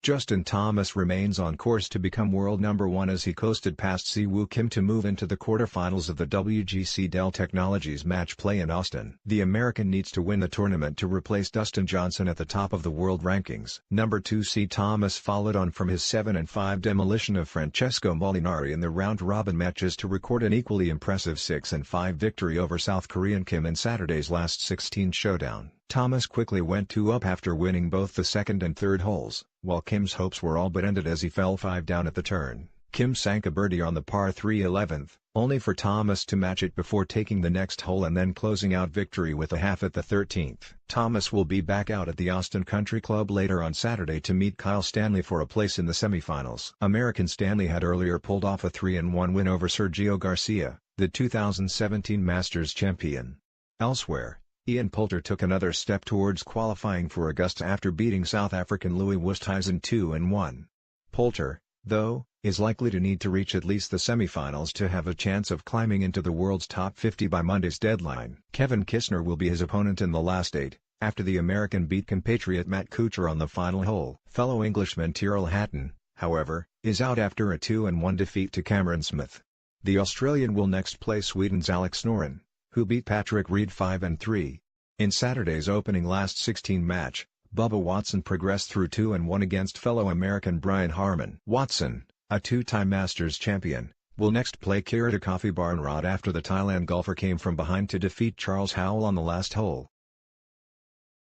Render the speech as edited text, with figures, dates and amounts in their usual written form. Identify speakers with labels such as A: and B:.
A: Justin Thomas remains on course to become world number 1 as he coasted past Siwoo Kim to move into the quarterfinals of the WGC Dell Technologies match play in Austin. The American needs to win the tournament to replace Dustin Johnson at the top of the world rankings. Number 2 seed Thomas followed on from his 7-5 demolition of Francesco Molinari in the round-robin matches to record an equally impressive 6-5 victory over South Korean Kim in Saturday's last 16 showdown. Thomas quickly went 2 up after winning both the second and third holes, while Kim's hopes were all but ended as he fell 5 down at the turn. Kim sank a birdie on the par 3 11th, only for Thomas to match it before taking the next hole and then closing out victory with a half at the 13th. Thomas will be back out at the Austin Country Club later on Saturday to meet Kyle Stanley for a place in the semifinals. American Stanley had earlier pulled off a 3-1 win over Sergio Garcia, the 2017 Masters champion. Elsewhere, Ian Poulter took another step towards qualifying for Augusta after beating South African Louis Oosthuizen 2-1. Poulter, though, is likely to need to reach at least the semifinals to have a chance of climbing into the world's top 50 by Monday's deadline. Kevin Kisner will be his opponent in the last 8, after the American beat compatriot Matt Kuchar on the final hole. Fellow Englishman Tyrrell Hatton, however, is out after a 2-1 defeat to Cameron Smith. The Australian will next play Sweden's Alex Noren, who beat Patrick Reed 5-3. In Saturday's opening last 16 match, Bubba Watson progressed through 2-1 against fellow American Brian Harman. Watson, a 2-time Masters champion, will next play Kirita Kofi Barnrod after the Thailand golfer came from behind to defeat Charles Howell on the last hole.